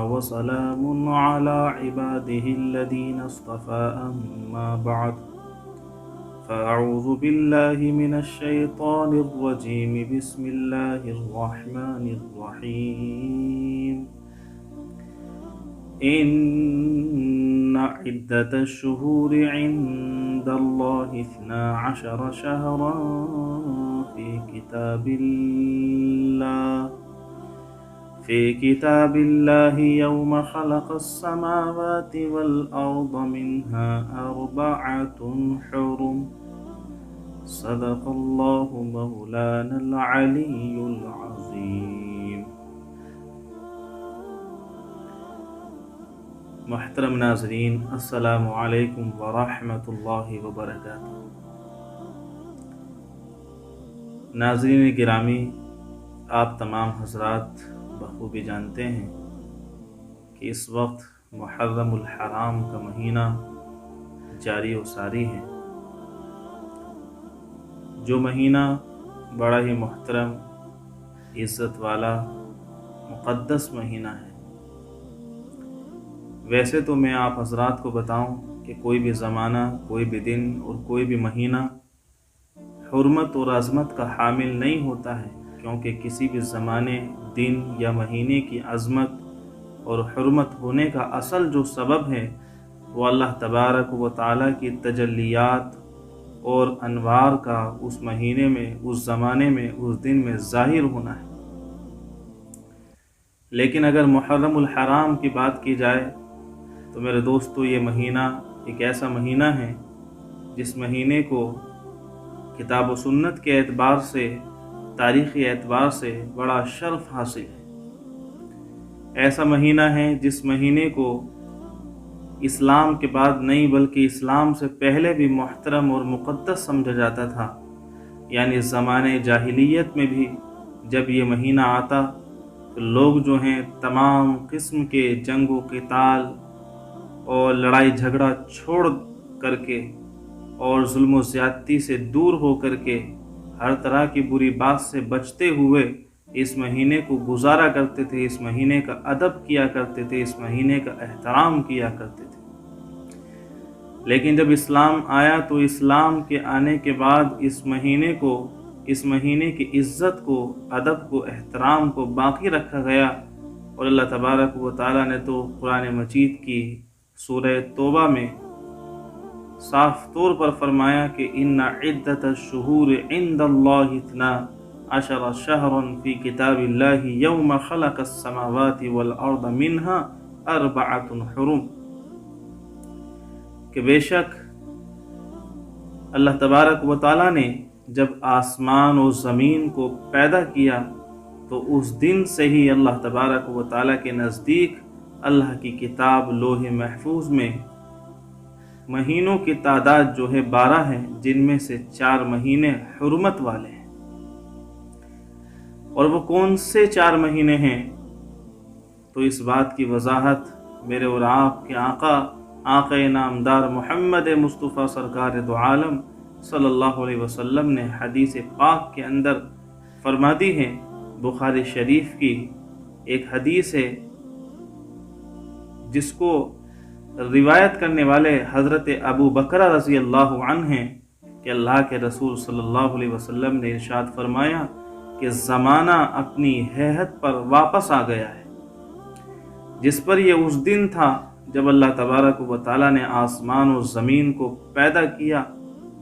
وسلام على عباده الذين اصطفى أما بعد فأعوذ بالله من الشيطان الرجيم بسم الله الرحمن الرحيم إن عدة الشهور عند الله 12 شهرا في كتاب الله يوم خلق السماوات والأرض منها 4 حرم صدق الله مولانا العلي العظيم۔ محترم ناظرین، السلام علیکم ورحمۃ اللہ وبرکاتہ۔ ناظرین گرامی، آپ تمام حضرات بخوبی جانتے ہیں کہ اس وقت محرم الحرام کا مہینہ جاری و ساری ہے، جو مہینہ بڑا ہی محترم، عزت والا، مقدس مہینہ ہے۔ ویسے تو میں آپ حضرات کو بتاؤں کہ کوئی بھی زمانہ، کوئی بھی دن اور کوئی بھی مہینہ حرمت اور عظمت کا حامل نہیں ہوتا ہے، کیونکہ کسی بھی زمانے، دن یا مہینے کی عظمت اور حرمت ہونے کا اصل جو سبب ہے وہ اللہ تبارک و تعالیٰ کی تجلیات اور انوار کا اس مہینے میں، اس زمانے میں، اس دن میں ظاہر ہونا ہے۔ لیکن اگر محرم الحرام کی بات کی جائے تو میرے دوستو، یہ مہینہ ایک ایسا مہینہ ہے جس مہینے کو کتاب و سنت کے اعتبار سے، تاریخی اعتبار سے بڑا شرف حاصل ہے۔ ایسا مہینہ ہے جس مہینے کو اسلام کے بعد نہیں بلکہ اسلام سے پہلے بھی محترم اور مقدس سمجھا جاتا تھا۔ یعنی زمانے جاہلیت میں بھی جب یہ مہینہ آتا تو لوگ جو ہیں تمام قسم کے جنگ و قتال اور لڑائی جھگڑا چھوڑ کر کے اور ظلم و زیادتی سے دور ہو کر کے، ہر طرح کی بری بات سے بچتے ہوئے اس مہینے کو گزارا کرتے تھے، اس مہینے کا ادب کیا کرتے تھے، اس مہینے کا احترام کیا کرتے تھے۔ لیکن جب اسلام آیا تو اسلام کے آنے کے بعد اس مہینے کی عزت کو، ادب کو، احترام کو باقی رکھا گیا، اور اللہ تبارک و تعالیٰ نے تو قرآن مجید کی سورہ توبہ میں صاف طور پر فرمایا کہ ان عدت الشہور عند اللہ 12 شہرا فی کتاب اللہ یوم خلق السماوات والارض منها 4 حرم، کہ بے شک اللہ تبارک و تعالیٰ نے جب آسمان و زمین کو پیدا کیا تو اس دن سے ہی اللہ تبارک و تعالیٰ کے نزدیک اللہ کی کتاب لوح محفوظ میں مہینوں کی تعداد جو ہے 12 ہے، جن میں سے 4 مہینے حرمت والے ہیں۔ اور وہ کون سے 4 مہینے ہیں؟ تو اس بات کی وضاحت میرے اور آپ کے آقا نامدار محمد مصطفیٰ سرکار دو عالم صلی اللہ علیہ وسلم نے حدیث پاک کے اندر فرما دی ہے۔ بخاری شریف کی ایک حدیث ہے جس کو روایت کرنے والے حضرت ابو بکر رضی اللہ عنہ ہیں کہ اللہ کے رسول صلی اللہ علیہ وسلم نے ارشاد فرمایا کہ زمانہ اپنی ہیئت پر واپس آ گیا ہے، جس پر یہ اس دن تھا جب اللہ تبارک و تعالیٰ نے آسمان و زمین کو پیدا کیا،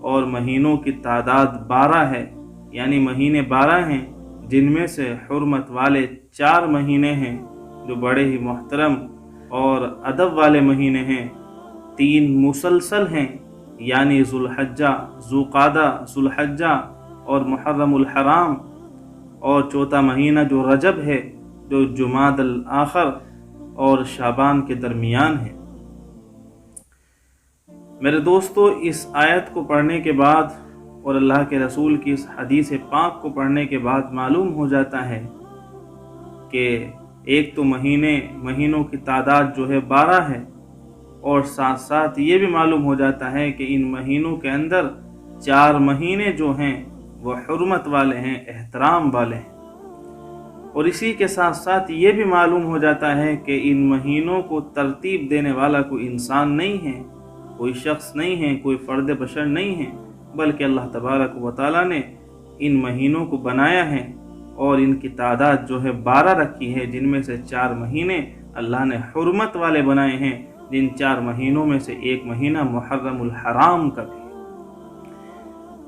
اور مہینوں کی تعداد 12 ہے، یعنی مہینے 12 ہیں، جن میں سے حرمت والے 4 مہینے ہیں جو بڑے ہی محترم اور ادب والے مہینے ہیں۔ 3 مسلسل ہیں، یعنی ذوالحجہ، ذوالقعدہ، ذوالحجہ اور محرم الحرام، اور 4تھا مہینہ جو رجب ہے، جو جمادی الاخر اور شعبان کے درمیان ہے۔ میرے دوستو، اس آیت کو پڑھنے کے بعد اور اللہ کے رسول کی اس حدیث پاک کو پڑھنے کے بعد معلوم ہو جاتا ہے کہ ایک تو مہینوں کی تعداد جو ہے 12 ہے، اور ساتھ ساتھ یہ بھی معلوم ہو جاتا ہے کہ ان مہینوں کے اندر 4 مہینے جو ہیں وہ حرمت والے ہیں، احترام والے ہیں۔ اور اسی کے ساتھ ساتھ یہ بھی معلوم ہو جاتا ہے کہ ان مہینوں کو ترتیب دینے والا کوئی انسان نہیں ہے، کوئی شخص نہیں ہے، کوئی فرد بشر نہیں ہے، بلکہ اللہ تبارک و تعالیٰ نے ان مہینوں کو بنایا ہے اور ان کی تعداد جو ہے 12 رکھی ہے، جن میں سے 4 مہینے اللہ نے حرمت والے بنائے ہیں، جن 4 مہینوں میں سے ایک مہینہ محرم الحرام کا بھی ہے۔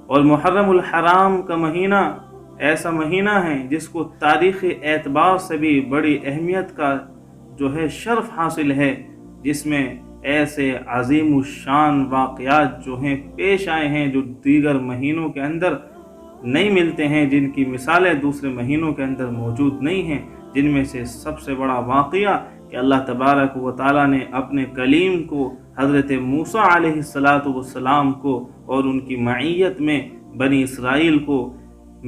اور محرم الحرام کا مہینہ ایسا مہینہ ہے جس کو تاریخی اعتبار سے بھی بڑی اہمیت کا جو ہے شرف حاصل ہے، جس میں ایسے عظیم الشان واقعات جو ہیں پیش آئے ہیں جو دیگر مہینوں کے اندر نہیں ملتے ہیں، جن کی مثالیں دوسرے مہینوں کے اندر موجود نہیں ہیں۔ جن میں سے سب سے بڑا واقعہ کہ اللہ تبارک و تعالیٰ نے اپنے کلیم کو حضرت موسیٰ علیہ السلام کو اور ان کی معیت میں بنی اسرائیل کو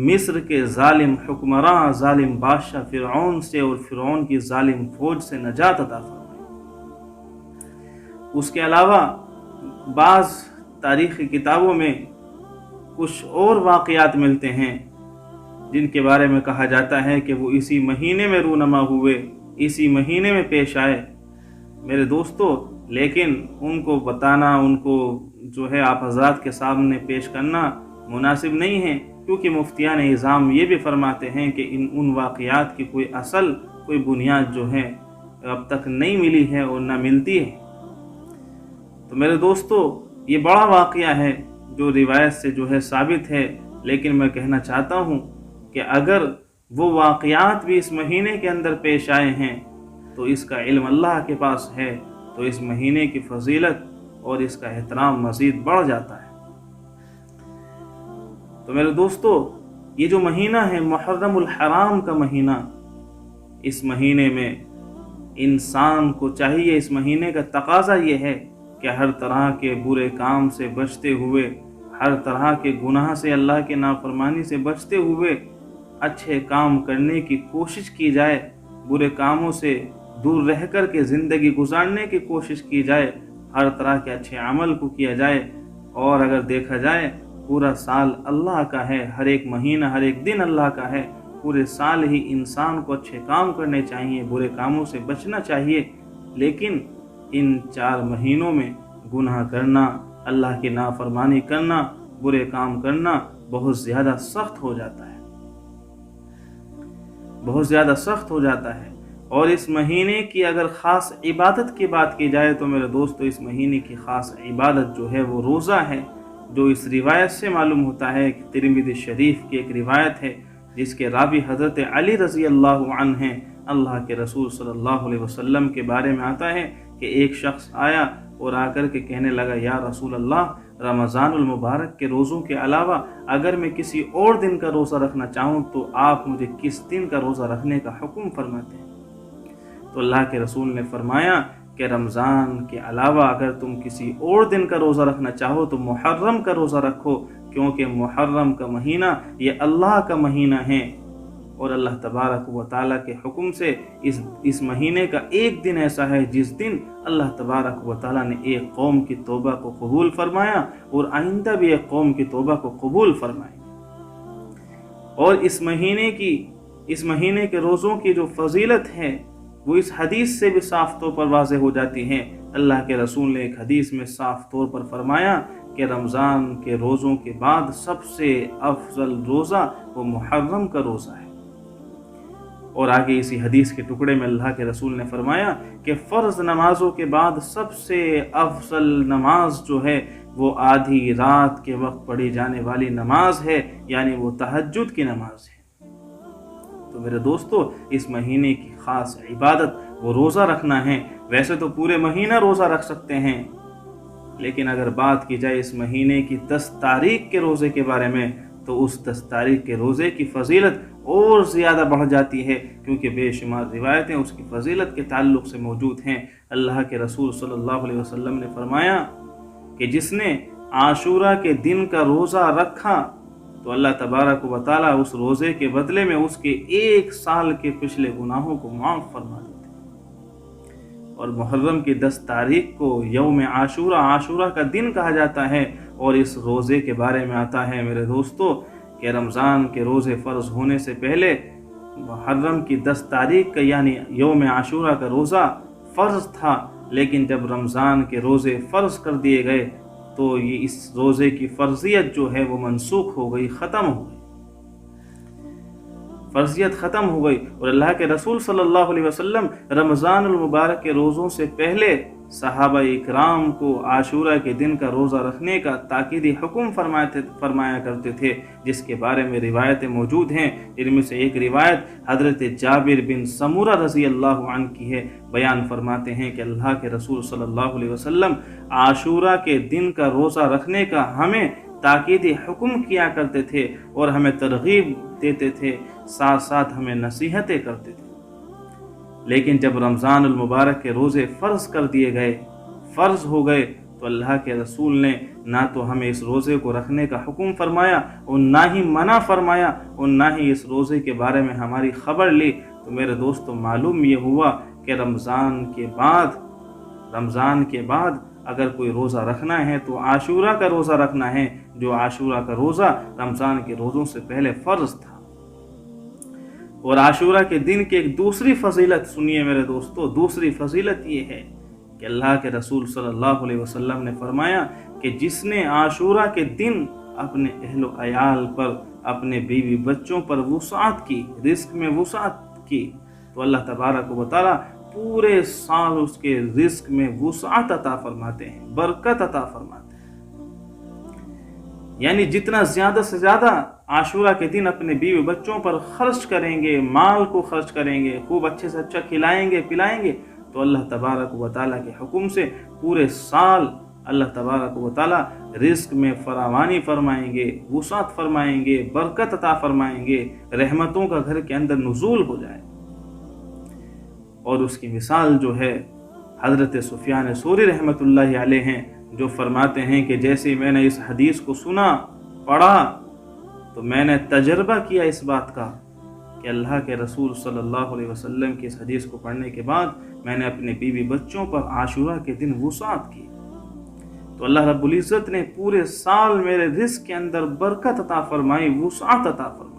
مصر کے ظالم حکمراں، ظالم بادشاہ فرعون سے اور فرعون کی ظالم فوج سے نجات عطا فرمائی۔ اس کے علاوہ بعض تاریخی کتابوں میں کچھ اور واقعات ملتے ہیں جن کے بارے میں کہا جاتا ہے کہ وہ اسی مہینے میں رونما ہوئے، اسی مہینے میں پیش آئے۔ میرے دوستو، لیکن ان کو بتانا، ان کو جو ہے آپ حضرات کے سامنے پیش کرنا مناسب نہیں ہے، کیونکہ مفتیان اعظام یہ بھی فرماتے ہیں کہ ان واقعات کی کوئی اصل، کوئی بنیاد جو ہے اب تک نہیں ملی ہے اور نہ ملتی ہے۔ تو میرے دوستو، یہ بڑا واقعہ ہے جو روایت سے جو ہے ثابت ہے، لیکن میں کہنا چاہتا ہوں کہ اگر وہ واقعات بھی اس مہینے کے اندر پیش آئے ہیں تو اس کا علم اللہ کے پاس ہے، تو اس مہینے کی فضیلت اور اس کا احترام مزید بڑھ جاتا ہے۔ تو میرے دوستو، یہ جو مہینہ ہے محرم الحرام کا مہینہ، اس مہینے میں انسان کو چاہیے، اس مہینے کا تقاضا یہ ہے کہ ہر طرح کے برے کام سے بچتے ہوئے، ہر طرح کے گناہ سے، اللہ کے نافرمانی سے بچتے ہوئے اچھے کام کرنے کی کوشش کی جائے، برے کاموں سے دور رہ کر کے زندگی گزارنے کی کوشش کی جائے، ہر طرح کے اچھے عمل کو کیا جائے۔ اور اگر دیکھا جائے پورا سال اللہ کا ہے، ہر ایک مہینہ، ہر ایک دن اللہ کا ہے، پورے سال ہی انسان کو اچھے کام کرنے چاہیے، برے کاموں سے بچنا چاہیے، لیکن ان 4 مہینوں میں گناہ کرنا، اللہ کی نافرمانی کرنا، برے کام کرنا بہت زیادہ سخت ہو جاتا ہے، بہت زیادہ سخت ہو جاتا ہے۔ اور اس مہینے کی اگر خاص عبادت کی بات کی جائے تو میرے دوستو، اس مہینے کی خاص عبادت جو ہے وہ روزہ ہے، جو اس روایت سے معلوم ہوتا ہے کہ ترمذی شریف کی ایک روایت ہے جس کے راوی حضرت علی رضی اللہ عنہ ہیں۔ اللہ کے رسول صلی اللہ علیہ وسلم کے بارے میں آتا ہے کہ ایک شخص آیا اور آ کر کے کہنے لگا، یا رسول اللہ، رمضان المبارک کے روزوں کے علاوہ اگر میں کسی اور دن کا روزہ رکھنا چاہوں تو آپ مجھے کس دن کا روزہ رکھنے کا حکم فرماتے ہیں؟ تو اللہ کے رسول نے فرمایا کہ رمضان کے علاوہ اگر تم کسی اور دن کا روزہ رکھنا چاہو تو محرم کا روزہ رکھو، کیونکہ محرم کا مہینہ یہ اللہ کا مہینہ ہے، اور اللہ تبارک و تعالیٰ کے حکم سے اس مہینے کا ایک دن ایسا ہے جس دن اللہ تبارک و تعالیٰ نے ایک قوم کی توبہ کو قبول فرمایا اور آئندہ بھی ایک قوم کی توبہ کو قبول فرمائے۔ اور اس مہینے کے روزوں کی جو فضیلت ہے وہ اس حدیث سے بھی صاف طور پر واضح ہو جاتی ہے۔ اللہ کے رسول نے ایک حدیث میں صاف طور پر فرمایا کہ رمضان کے روزوں کے بعد سب سے افضل روزہ وہ محرم کا روزہ ہے۔ اور آگے اسی حدیث کے ٹکڑے میں اللہ کے رسول نے فرمایا کہ فرض نمازوں کے بعد سب سے افضل نماز جو ہے وہ آدھی رات کے وقت پڑھی جانے والی نماز ہے، یعنی وہ تہجد کی نماز ہے۔ تو میرے دوستو، اس مہینے کی خاص عبادت وہ روزہ رکھنا ہے۔ ویسے تو پورے مہینہ روزہ رکھ سکتے ہیں، لیکن اگر بات کی جائے اس مہینے کی 10 تاریخ کے روزے کے بارے میں تو اس 10 تاریخ کے روزے کی فضیلت اور زیادہ بڑھ جاتی ہے، کیونکہ بے شمار روایتیں اس کی فضیلت کے تعلق سے موجود ہیں۔ اللہ کے رسول صلی اللہ علیہ وسلم نے فرمایا کہ جس نے عاشورہ کے دن کا روزہ رکھا تو اللہ تبارک و تعالیٰ اس روزے کے بدلے میں اس کے 1 سال کے پچھلے گناہوں کو معاف فرما دیتے ہیں۔ اور محرم کی 10 تاریخ کو یوم عاشورہ کا دن کہا جاتا ہے، اور اس روزے کے بارے میں آتا ہے میرے دوستو کہ رمضان کے روزے فرض ہونے سے پہلے मुहर्रम की 10 तारीख का यानी यौम आशूरा का रोज़ा फ़र्ज़ था, लेकिन जब रमज़ान के रोज़े फ़र्ज़ कर दिए गए तो ये इस रोज़े की फ़र्ज़ियत जो है वो मनसूख हो गई, ख़त्म हो गई, फ़र्ज़ियत ख़त्म हो गई। और अल्लाह के रसूल सल्लल्लाहु अलैहि वसल्लम रमज़ानुल मुबारक के रोज़ों से पहले सहाबा इकराम को आशूरा के दिन का रोज़ा रखने का ताकीदी हुक्म फरमाया करते थे, जिसके बारे में रिवायतें मौजूद हैं। इनमें से एक रिवायत हज़रत जाबिर बिन समूरा रज़ी अल्लाहु अन्हु की है। बयान फरमाते हैं कि अल्लाह के रसूल सल्लल्लाहु अलैहि वसल्लम आशूरा के दिन का रोज़ा रखने का हमें ताकीदी हुक्म किया करते थे और हमें तरगीब देते थे, साथ साथ हमें नसीहतें करते थे। लेकिन जब रमज़ानुल मुबारक के रोज़े फ़र्ज़ कर दिए गए, फ़र्ज़ हो गए, तो अल्लाह के रसूल ने ना तो हमें इस रोज़े को रखने का हुक्म फरमाया और ना ही मना फरमाया और ना ही इस रोज़े के बारे में हमारी ख़बर ली। तो मेरे दोस्तों, मालूम ये हुआ कि रमज़ान के बाद अगर कोई रोज़ा रखना है तो आशूरा का रोज़ा रखना है, जो आशूरा का रोज़ा रमज़ान के रोज़ों से पहले फ़र्ज़ था। और आशूरा के दिन की एक दूसरी फजीलत सुनिए मेरे दोस्तों, दूसरी फजीलत ये है कि अल्लाह के रसूल सल्लल्लाहु अलैहि वसल्लम ने फरमाया कि जिसने आशूरा के दिन अपने अहलो अयाल पर, अपने बीवी बच्चों पर वुसाअत की, रिस्क में वुसाअत की, तो अल्लाह तबारक व तआला पूरे साल उसके रिस्क में वुसाअत अता फरमाते हैं, बरकत अता फरमाते हैं। यानी जितना ज़्यादा से ज़्यादा आशूरा के दिन अपने बीवी बच्चों पर खर्च करेंगे, माल को खर्च करेंगे, खूब अच्छे से अच्छा खिलाएंगे पिलाएंगे, तो अल्लाह तबारक व तआला के हुक्म से पूरे साल अल्लाह तबारक व तआला रिस्क में फरावानी फरमाएंगे, वुसाअत फरमाएंगे, बरकत अता फरमाएंगे, रहमतों का घर के अंदर नुज़ूल हो जाए। और उसकी मिसाल जो है हज़रत सुफियान सौरी रहमतुल्लाहि अलैह हैं, जो फरमाते हैं कि जैसे मैंने इस हदीस को सुना, पढ़ा, तो मैंने तजर्बा किया इस बात का कि अल्लाह के रसूल सल्लल्लाहु अलैहि वसल्लम की इस हदीस को पढ़ने के बाद मैंने अपने बीवी बच्चों पर आशूरा के दिन वुसाअत की, तो अल्लाह रब्बुल इज़्ज़त ने पूरे साल मेरे रिज़्क़ के अंदर बरकत अता फरमाई, वुसाअत अता फरमाई।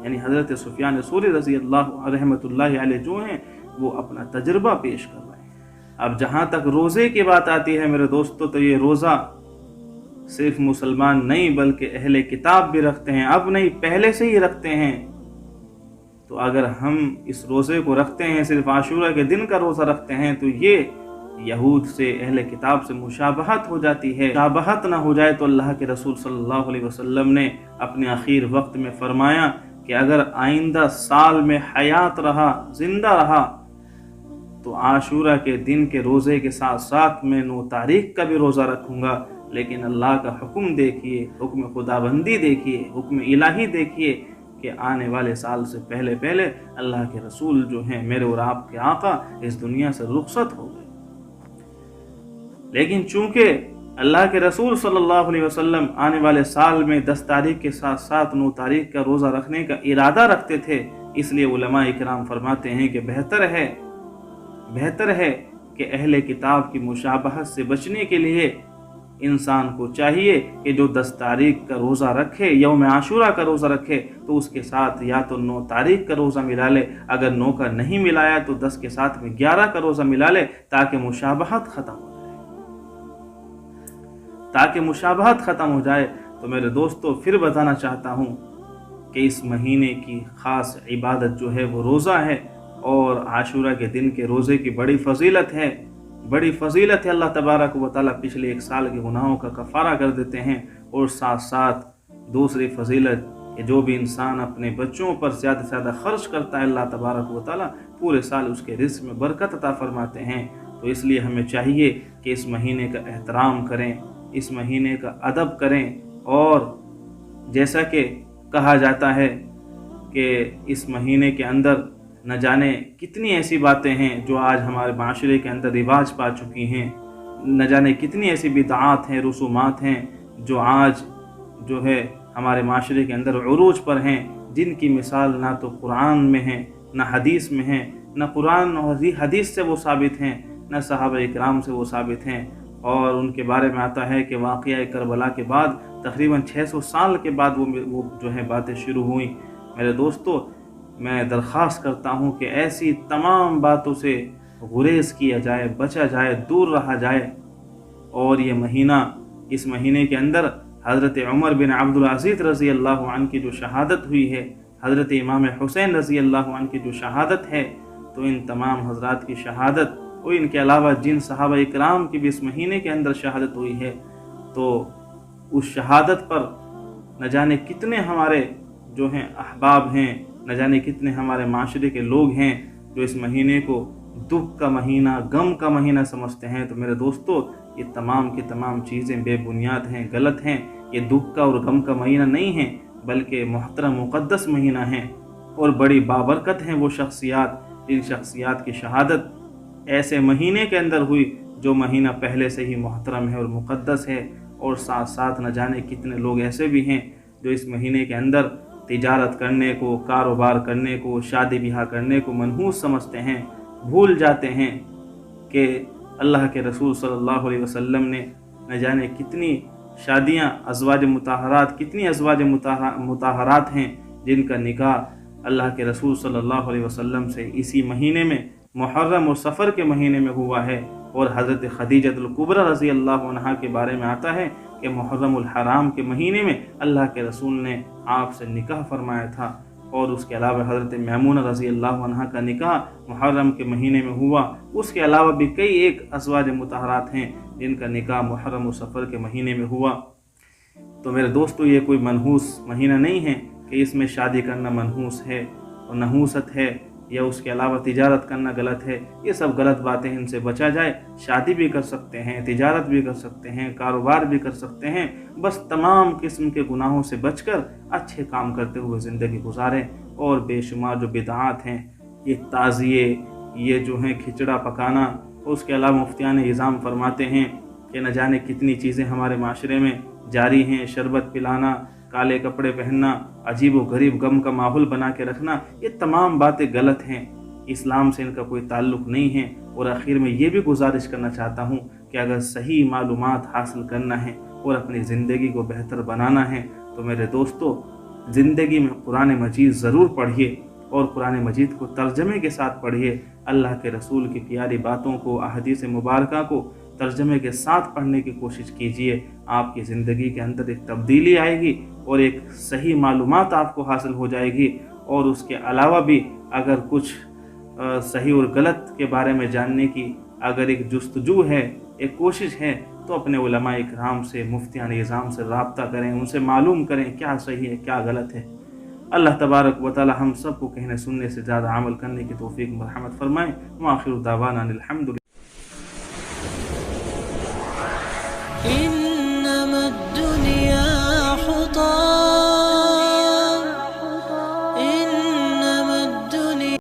यानी हज़रत सुफियान सौरी रज़ी अल्लाह रहमतुल्लाहि अलैह जो हैं वो अपना तजर्बा पेश कर रहे हैं। अब जहाँ तक रोज़े की बात आती है मेरे दोस्तों, तो ये रोज़ा सिर्फ मुसलमान नहीं बल्कि अहले किताब भी रखते हैं, अब नहीं पहले से ही रखते हैं। तो अगर हम इस रोज़े को रखते हैं, सिर्फ आशूरा के दिन का रोज़ा रखते हैं, तो ये यहूद से, अहले किताब से मुशाबहत हो जाती है। मुशाबहत ना हो जाए तो अल्लाह के रसूल सल्लल्लाहु अलैहि वसल्लम ने अपने आखिर वक्त में फरमाया कि अगर आइंदा साल में हयात रहा, जिंदा रहा, तो आशूरा के दिन के रोज़े के साथ साथ मैं 9 तारीख का भी रोज़ा रखूँगा। लेकिन अल्लाह का हुक्म देखिए, हुक्म खुदाबंदी देखिए, हुक्म इलाही देखिए कि आने वाले साल से पहले पहले अल्लाह के रसूल जो हैं, मेरे और आपके आका, इस दुनिया से रुखसत हो गए। लेकिन चूँकि अल्लाह के रसूल सल्लल्लाहु अलैहि वसल्लम आने वाले साल में 10 तारीख के साथ साथ 9 तारीख का रोज़ा रखने का इरादा रखते थे, इसलिए उलमा इकराम फरमाते हैं कि बेहतर है कि अहले किताब की मुशाबहत से बचने के लिए इंसान को चाहिए कि जो 10 तारीख का रोज़ा रखे, यौम आशूरा का रोज़ा रखे, तो उसके साथ या तो 9 तारीख का रोज़ा मिला ले, अगर 9 का नहीं मिलाया तो 10 के साथ में 11 का रोज़ा मिला ले, ताकि मुशाबहत ख़त्म हो जाए। तो मेरे दोस्तों, फिर बताना चाहता हूँ कि इस महीने की ख़ास इबादत जो है वो रोज़ा है, और आशूरा के दिन के रोज़े की बड़ी फजीलत है। अल्लाह तबारक व तआला पिछले 1 साल के गुनाहों का कफ़ारा कर देते हैं। और साथ साथ दूसरी फजीलत कि जो भी इंसान अपने बच्चों पर ज़्यादा से ज़्यादा खर्च करता है, अल्लाह तबारक व तआला पूरे साल उसके रिज़्क़ में बरकत अता फरमाते हैं। तो इसलिए हमें चाहिए कि इस महीने का एहतराम करें, इस महीने का अदब करें। और जैसा कि कहा जाता है कि इस महीने के अंदर न जाने कितनी ऐसी बातें हैं जो आज हमारे माशरे के अंदर रिवाज पा चुकी हैं, न जाने कितनी ऐसी बिदआत हैं, रसूमात हैं जो आज जो है हमारे माशरे के अंदर उरूज पर हैं, जिनकी मिसाल ना तो कुरान में है, ना हदीस में है, ना कुरान और हदीस से वो साबित हैं, ना सहाबा इकराम से वो साबित हैं। और उनके बारे में आता है कि वाक़या करबला के बाद तकरीबन 600 साल के बाद वो जो है बातें शुरू हुई। मेरे दोस्तों, मैं दरख्वास्त करता हूँ कि ऐसी तमाम बातों से गुरेज किया जाए, बचा जाए, दूर रहा जाए। और ये महीना, इस महीने के अंदर हज़रत उमर बिन अब्दुल अज़ीज़ रज़ी अल्लाह अन्हु की जो शहादत हुई है, हज़रत इमाम हुसैन रज़ी अल्लाह अन्हु की जो शहादत है, तो इन तमाम हज़रात की शहादत और इनके अलावा जिन सहाबा इकराम की भी इस महीने के अंदर शहादत हुई है, तो उस शहादत पर न जाने कितने हमारे जो हैं अहबाब हैं, न जाने कितने हमारे माशरे के लोग हैं जो इस महीने को दुख का महीना, गम का महीना समझते हैं। तो मेरे दोस्तों, ये तमाम की तमाम चीज़ें बेबुनियाद हैं, गलत हैं। ये दुख का और गम का महीना नहीं है, बल्कि मोहतरम मुक़द्दस महीना है। और बड़ी बाबरकत हैं वो शख्सियात, जिन शख्सियात की शहादत ऐसे महीने के अंदर हुई जो महीना पहले से ही मोहतरम है और मुक़द्दस है। और साथ साथ न जाने कितने लोग ऐसे भी हैं जो इस महीने के अंदर तिजारत करने को, कारोबार करने को, शादी ब्याह करने को मनहूस समझते हैं, भूल जाते हैं कि अल्लाह के रसूल सल्लल्लाहु अलैहि वसल्लम ने न जाने कितनी शादियाँ, अज़वाज मुताहरात, कितनी अज़वाज मुताहरात हैं जिनका निकाह अल्लाह के रसूल सल्लल्लाहु अलैहि वसल्लम से इसी महीने में, मुहर्रम और सफ़र के महीने में हुआ है। और हज़रत खदीजतुल कुबरा रज़ी अल्लाह अन्हा के बारे में आता है कि मुहर्रमुल हराम के महीने में अल्लाह के रसूल ने आपसे निकाह फरमाया था। और उसके अलावा हज़रत मैमूना रज़ी अल्लाह अन्हा का निकाह मुहर्रम के महीने में हुआ। उसके अलावा भी कई एक अज़वाज मुताहरात हैं जिनका निकाह मुहर्रम और सफ़र के महीने में हुआ। तो मेरे दोस्तों, ये कोई मनहूस महीना नहीं है कि इसमें शादी करना मनहूस है और नहूसत है, या उसके अलावा तिजारत करना गलत है। ये सब गलत बातें, इनसे बचा जाए। शादी भी कर सकते हैं, तिजारत भी कर सकते हैं, कारोबार भी कर सकते हैं। बस तमाम किस्म के गुनाहों से बचकर अच्छे काम करते हुए ज़िंदगी गुजारें। और बेशुमार जो बिदआत हैं, ये ताज़िए, ये जो हैं खिचड़ा पकाना, उसके अलावा मुफ्तियान इज़ाम फरमाते हैं कि न जाने कितनी चीज़ें हमारे माशरे में जारी हैं। शरबत पिलाना, काले कपड़े पहनना, अजीब व गरीब गम का माहौल बना के रखना, ये तमाम बातें गलत हैं। इस्लाम से इनका कोई ताल्लुक़ नहीं है। और आखिर में ये भी गुजारिश करना चाहता हूँ कि अगर सही मालूमात हासिल करना है और अपनी ज़िंदगी को बेहतर बनाना है, तो मेरे दोस्तों, ज़िंदगी में कुरान मजीद ज़रूर पढ़िए और कुरान मजीद को तर्जमे के साथ पढ़िए। अल्लाह के रसूल की प्यारी बातों को, अहदीस मुबारका को तर्जमे के साथ पढ़ने की कोशिश कीजिए। आपकी ज़िंदगी के अंदर एक तब्दीली आएगी और एक सही मालूमात आपको हासिल हो जाएगी। और उसके अलावा भी अगर कुछ सही और गलत के बारे में जानने की अगर एक जुस्तजू है, एक कोशिश है, तो अपने उलमा इकराम से, मुफ्तियान इज़ाम से रब्ता करें, उनसे मालूम करें क्या सही है, क्या गलत है। अल्लाह तबारक व तआला हम सबको कहने सुनने से ज़्यादा अमल करने की तौफीक मरहमत फरमाएँ। व आखिरु दावाना अनिल हम्दुलिल्लाह।